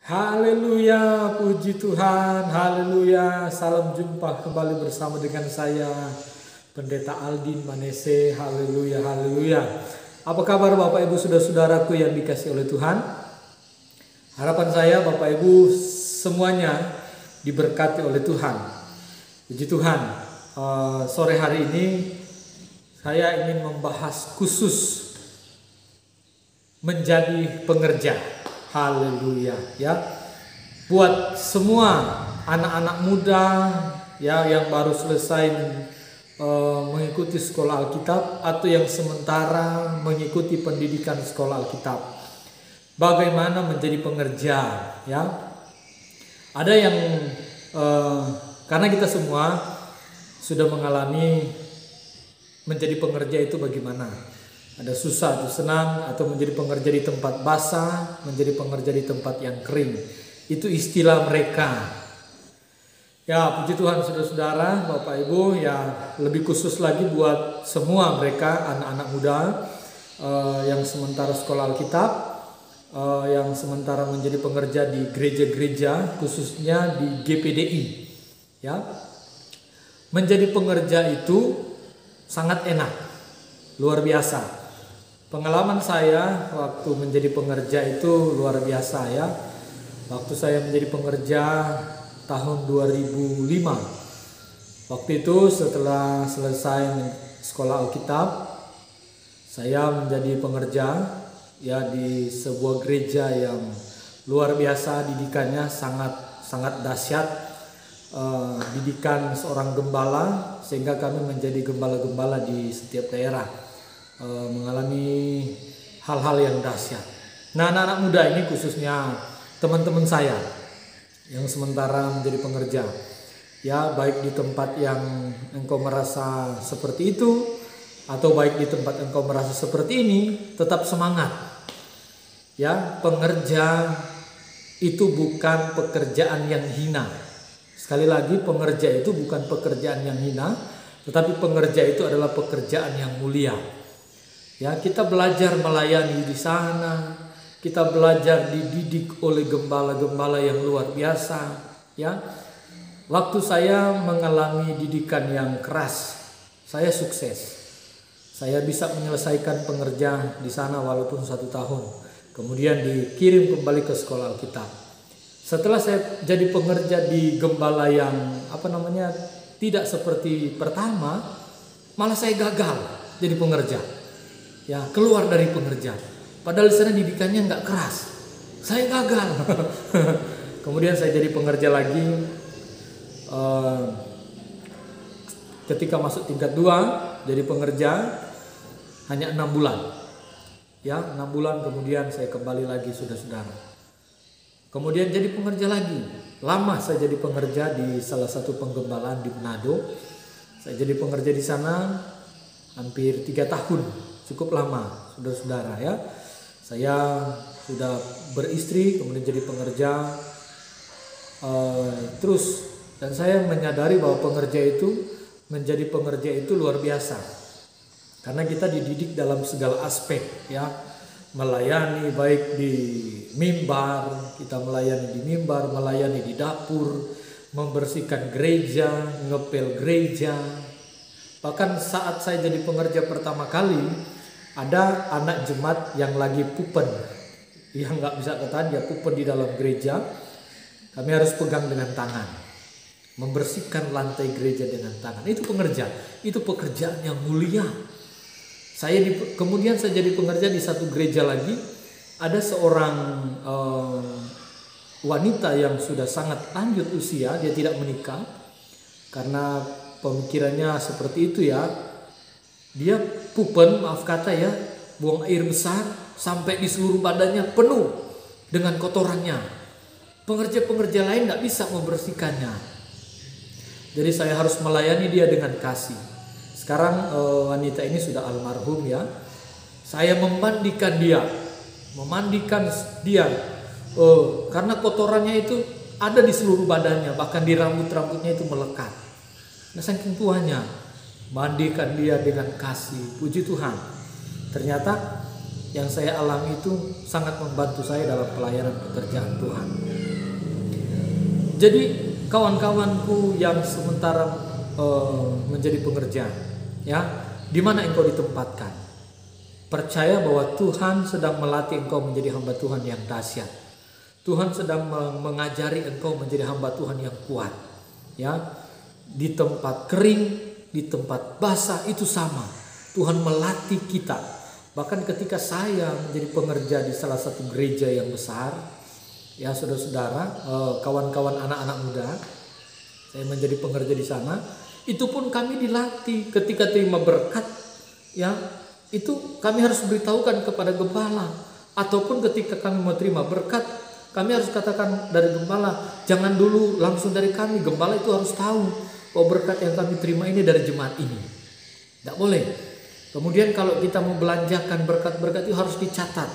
Haleluya, puji Tuhan, haleluya. Salam jumpa kembali bersama dengan saya, Pendeta Aldin Manese. Haleluya, haleluya. Apa kabar Bapak Ibu saudara-saudaraku yang dikasihi oleh Tuhan? Harapan saya Bapak Ibu semuanya diberkati oleh Tuhan. Puji Tuhan, sore hari ini saya ingin membahas khusus menjadi pengerja. Haleluya ya. Buat semua anak-anak muda ya yang baru selesai mengikuti sekolah Alkitab atau yang sementara mengikuti pendidikan sekolah Alkitab. Bagaimana menjadi pengerja ya? Ada yang karena kita semua sudah mengalami menjadi pengerja itu bagaimana? Ada susah atau senang, atau menjadi pengerja di tempat basah, menjadi pengerja di tempat yang kering. Itu istilah mereka. Ya, puji Tuhan saudara-saudara, Bapak Ibu, ya lebih khusus lagi buat semua mereka anak-anak muda yang sementara sekolah Alkitab, yang sementara menjadi pengerja di gereja-gereja, khususnya di GPDI. Ya, menjadi pengerja itu sangat enak, luar biasa. Pengalaman saya waktu menjadi pengerja itu luar biasa ya. Waktu saya menjadi pengerja tahun 2005. Waktu itu setelah selesai sekolah Alkitab, saya menjadi pengerja ya di sebuah gereja yang luar biasa, didikannya sangat dahsyat. Didikan seorang gembala sehingga kami menjadi gembala-gembala di setiap daerah. Mengalami hal-hal yang dahsyat. Nah, anak-anak muda ini khususnya teman-teman saya yang sementara menjadi pengerja, ya baik di tempat yang engkau merasa seperti itu atau baik di tempat engkau merasa seperti ini, tetap semangat. Ya, pengerja itu bukan pekerjaan yang hina. Sekali lagi, pengerja itu bukan pekerjaan yang hina, tetapi pengerja itu adalah pekerjaan yang mulia. Ya, kita belajar melayani di sana, kita belajar dididik oleh gembala-gembala yang luar biasa. Ya, waktu saya mengalami didikan yang keras, saya sukses. Saya bisa menyelesaikan pengerja di sana walaupun 1 tahun. Kemudian dikirim kembali ke sekolah Alkitab. Setelah saya jadi pengerja di gembala yang tidak seperti pertama, malah saya gagal jadi pengerja. Ya, keluar dari pengerja. Padahal di sana didikannya nggak keras. Saya gagal. Kemudian saya jadi pengerja lagi. Ketika masuk tingkat 2, jadi pengerja hanya 6 bulan. Ya, 6 bulan kemudian saya kembali lagi saudara-saudara. Kemudian jadi pengerja lagi. Lama saya jadi pengerja di salah satu penggembalaan di Manado. Saya jadi pengerja di sana hampir 3 tahun. Cukup lama, saudara-saudara ya. Saya sudah beristri, kemudian jadi pengerja terus, dan saya menyadari bahwa menjadi pengerja itu luar biasa. Karena kita dididik dalam segala aspek ya. Melayani baik di mimbar, kita melayani di mimbar, melayani di dapur, membersihkan gereja, ngepel gereja. Bahkan saat saya jadi pengerja pertama kali, ada anak jemaat yang lagi pupen, yang nggak bisa ketahan, dia pupen di dalam gereja. Kami harus pegang dengan tangan, membersihkan lantai gereja dengan tangan. Itu pengerja, itu pekerjaan yang mulia. Kemudian saya jadi pengerja di satu gereja lagi. Ada seorang wanita yang sudah sangat lanjut usia, dia tidak menikah karena pemikirannya seperti itu ya. Dia pupen, maaf kata ya, buang air besar sampai di seluruh badannya penuh dengan kotorannya. Pengerja-pengerja lain gak bisa membersihkannya. Jadi saya harus melayani dia dengan kasih. Sekarang wanita ini sudah almarhum ya. Saya memandikan dia karena kotorannya itu ada di seluruh badannya, bahkan di rambut-rambutnya itu melekat. Nah, saking tuanya, mandikan dia dengan kasih. Puji Tuhan. Ternyata yang saya alami itu sangat membantu saya dalam pelayanan pekerjaan Tuhan. Jadi kawan-kawanku yang sementara menjadi pengerja, ya, di mana engkau ditempatkan? Percaya bahwa Tuhan sedang melatih engkau menjadi hamba Tuhan yang dahsyat. Tuhan sedang mengajari engkau menjadi hamba Tuhan yang kuat. Ya, di tempat kering, di tempat basah itu sama. Tuhan melatih kita. Bahkan ketika saya menjadi pengerja di salah satu gereja yang besar, ya saudara-saudara, kawan-kawan anak-anak muda, saya menjadi pengerja di sana. Itu pun kami dilatih ketika terima berkat, ya itu kami harus beritahukan kepada gembala. Ataupun ketika kami mau terima berkat, kami harus katakan dari gembala, jangan dulu langsung dari kami. Gembala itu harus tahu bahwa berkat yang kami terima ini dari jemaat ini. Tidak boleh. Kemudian kalau kita mau belanjakan berkat-berkat itu harus dicatat.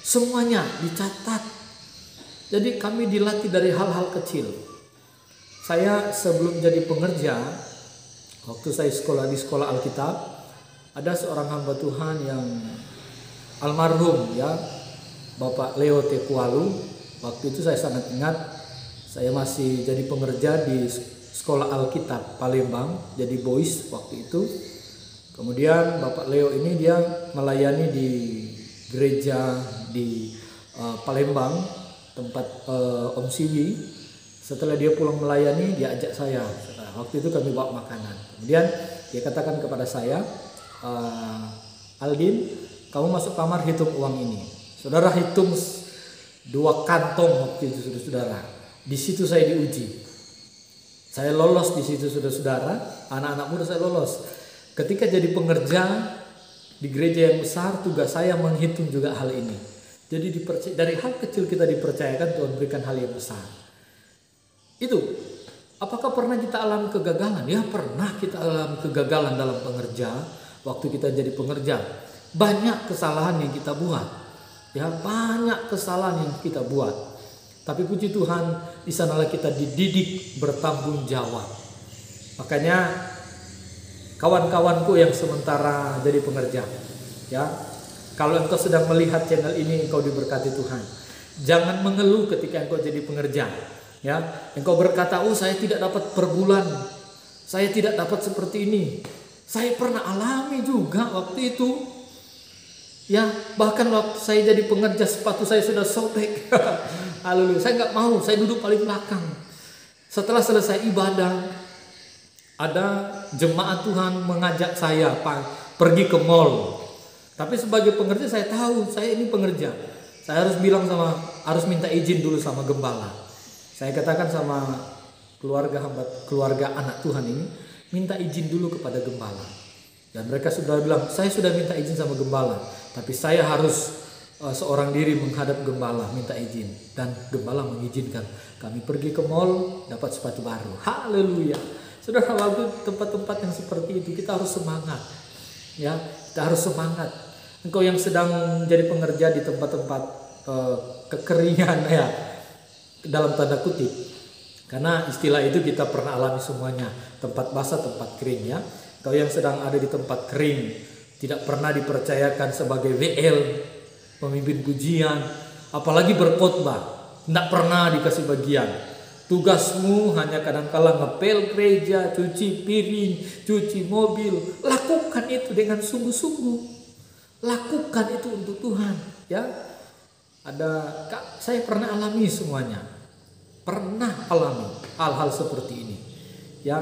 Semuanya dicatat. Jadi kami dilatih dari hal-hal kecil. Saya sebelum jadi pengerja, waktu saya sekolah di sekolah Alkitab, ada seorang hamba Tuhan yang almarhum, ya, Bapak Leo Tekualu. Waktu itu saya sangat ingat, saya masih jadi pengerja di sekolah Alkitab Palembang, jadi boys waktu itu. Kemudian Bapak Leo ini dia melayani di gereja di Palembang, tempat Om Siwi. Setelah dia pulang melayani, dia ajak saya. Waktu itu kami bawa makanan. Kemudian dia katakan kepada saya, Aldin, kamu masuk kamar hitung uang ini. Saudara hitung 2 kantong waktu itu, saudara. Di situ saya diuji. Saya lolos di situ, saudara. Anak-anak muda saya lolos. Ketika jadi pengerja di gereja yang besar, tugas saya menghitung juga hal ini. Jadi dari hal kecil kita dipercayakan, Tuhan berikan hal yang besar. Itu, apakah pernah kita alami kegagalan? Ya pernah kita alami kegagalan dalam pengerja. Waktu kita jadi pengerja, banyak kesalahan yang kita buat. Ya banyak kesalahan yang kita buat. Tapi puji Tuhan, di sanalah kita dididik bertanggung jawab. Makanya kawan-kawanku yang sementara jadi pengerja, ya, kalau engkau sedang melihat channel ini, engkau diberkati Tuhan. Jangan mengeluh ketika engkau jadi pengerja. Ya, engkau berkata, oh saya tidak dapat per bulan, saya tidak dapat seperti ini. Saya pernah alami juga waktu itu. Ya, bahkan waktu saya jadi pengerja sepatu saya sudah sobek. Haleluya, saya nggak mau, saya duduk paling belakang. Setelah selesai ibadah, ada jemaat Tuhan mengajak saya pergi ke mall. Tapi sebagai pengerja saya tahu, saya ini pengerja. Saya harus harus minta izin dulu sama gembala. Saya katakan sama keluarga anak Tuhan ini, minta izin dulu kepada gembala. Dan mereka sudah bilang, saya sudah minta izin sama gembala, tapi saya harus seorang diri menghadap gembala, minta izin. Dan gembala mengizinkan. Kami pergi ke mall, dapat sepatu baru. Haleluya. Saudara, waktu tempat-tempat yang seperti itu kita harus semangat. Ya, kita harus semangat. Engkau yang sedang jadi pengerja di tempat-tempat kekeringan, ya, dalam tanda kutip, karena istilah itu kita pernah alami semuanya, tempat basah, tempat kering, ya. Kau yang sedang ada di tempat kering, tidak pernah dipercayakan sebagai WL, pemimpin pujian, apalagi berkhotbah, tidak pernah dikasih bagian. Tugasmu hanya kadang-kala ngepel gereja, cuci piring, cuci mobil. Lakukan itu dengan sungguh-sungguh. Lakukan itu untuk Tuhan, ya. Saya pernah alami semuanya. Pernah alami hal-hal seperti ini. Ya,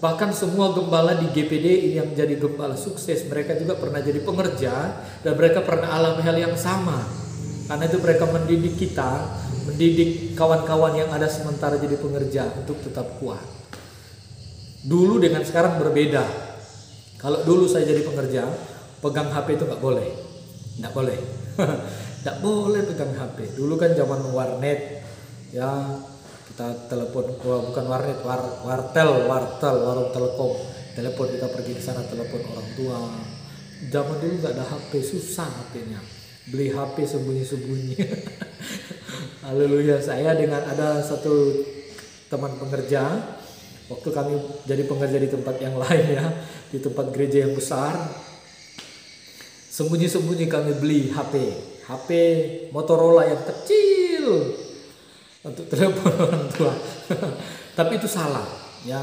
bahkan semua gembala di GPD yang jadi gembala sukses, mereka juga pernah jadi pengerja dan mereka pernah alami hal yang sama. Karena itu mereka mendidik kita, mendidik kawan-kawan yang ada sementara jadi pengerja untuk tetap kuat. Dulu dengan sekarang berbeda. Kalau dulu saya jadi pengerja, pegang HP itu nggak boleh. Nggak boleh. Nggak boleh pegang HP. Dulu kan zaman warnet, ya, kita telepon, bukan warnet, wartel, warung telekom. Telepon, kita pergi ke sana telepon orang tua. Zaman dulu nggak ada HP, susah HP-nya. Beli HP sembunyi-sembunyi. Haleluya. Saya dengan ada satu teman pengerja, waktu kami jadi pengerja di tempat yang lain, ya, di tempat gereja yang besar, sembunyi-sembunyi kami beli HP Motorola yang kecil. untuk telepon orang tua. Tapi itu salah, ya,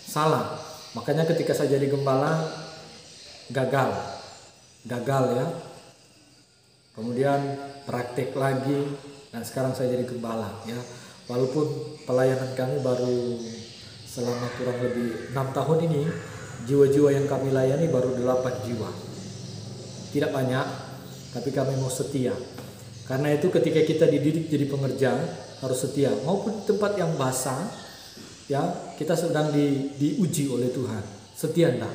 salah. Makanya ketika saya jadi gembala gagal ya. Kemudian praktek lagi dan sekarang saya jadi gembala ya. Walaupun pelayanan kami baru selama kurang lebih 6 tahun ini, jiwa-jiwa yang kami layani baru 8 jiwa. Tidak banyak, tapi kami mau setia. Karena itu ketika kita dididik jadi pengerja harus setia, maupun tempat yang basah ya, kita sedang diuji oleh Tuhan. Setia enggak?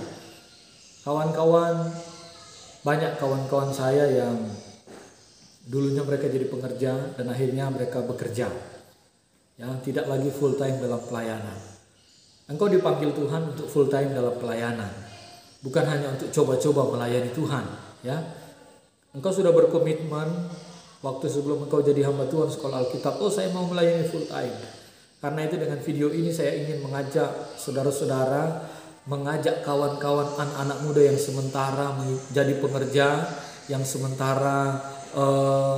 Kawan-kawan, banyak kawan-kawan saya yang dulunya mereka jadi pengerja dan akhirnya mereka bekerja, ya, tidak lagi full time dalam pelayanan. Engkau dipanggil Tuhan untuk full time dalam pelayanan, bukan hanya untuk coba-coba melayani Tuhan, ya. Engkau sudah berkomitmen waktu sebelum engkau jadi hamba Tuhan sekolah Alkitab, oh saya mau melayani full time. Karena itu dengan video ini saya ingin mengajak saudara-saudara, mengajak kawan-kawan anak-anak muda yang sementara menjadi pengerja, yang sementara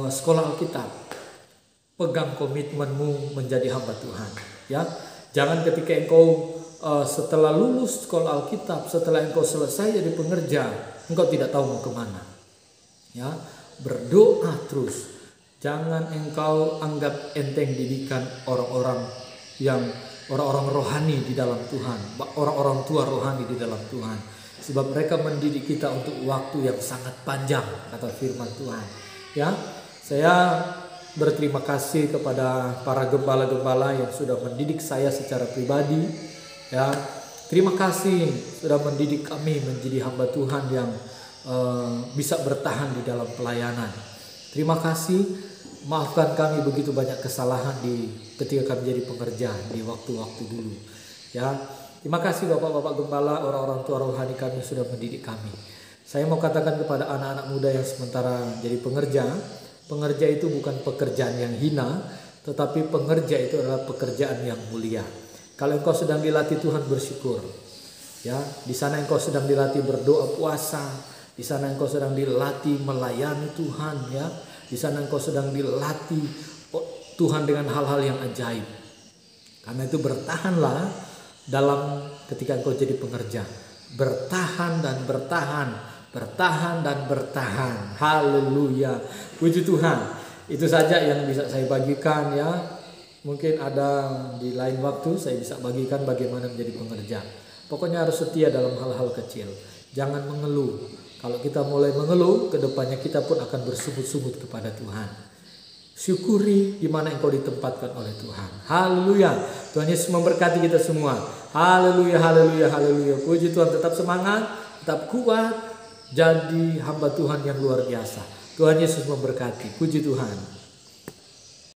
sekolah Alkitab. Pegang komitmenmu menjadi hamba Tuhan, ya. Jangan ketika engkau setelah lulus sekolah Alkitab, setelah engkau selesai jadi pengerja, engkau tidak tahu mau kemana, ya. Berdoa terus. Jangan engkau anggap enteng didikan orang-orang rohani di dalam Tuhan, orang-orang tua rohani di dalam Tuhan. Sebab mereka mendidik kita untuk waktu yang sangat panjang, kata firman Tuhan. Ya, saya berterima kasih kepada para gembala-gembala yang sudah mendidik saya secara pribadi. Ya, terima kasih sudah mendidik kami menjadi hamba Tuhan yang bisa bertahan di dalam pelayanan. Terima kasih, maafkan kami begitu banyak kesalahan ketika kami jadi pengerja di waktu-waktu dulu. Ya, terima kasih Bapak-bapak gembala, orang-orang tua rohani kami sudah mendidik kami. Saya mau katakan kepada anak-anak muda yang sementara jadi pengerja itu bukan pekerjaan yang hina, tetapi pengerja itu adalah pekerjaan yang mulia. Kalau engkau sedang dilatih Tuhan, bersyukur. Ya, di sana engkau sedang dilatih berdoa puasa, di sana engkau sedang dilatih melayani Tuhan, ya. Di sana engkau sedang dilatih Tuhan dengan hal-hal yang ajaib. Karena itu bertahanlah dalam ketika engkau jadi pengerja. Bertahan dan bertahan. Bertahan dan bertahan. Haleluya. Puji Tuhan. Itu saja yang bisa saya bagikan, ya. Mungkin ada di lain waktu saya bisa bagikan bagaimana menjadi pengerja. Pokoknya harus setia dalam hal-hal kecil. Jangan mengeluh. Kalau kita mulai mengeluh, kedepannya kita pun akan bersungut-sungut kepada Tuhan. Syukuri di mana engkau ditempatkan oleh Tuhan. Haleluya. Tuhan Yesus memberkati kita semua. Haleluya, haleluya, haleluya. Puji Tuhan, tetap semangat, tetap kuat. Jadi hamba Tuhan yang luar biasa. Tuhan Yesus memberkati. Puji Tuhan.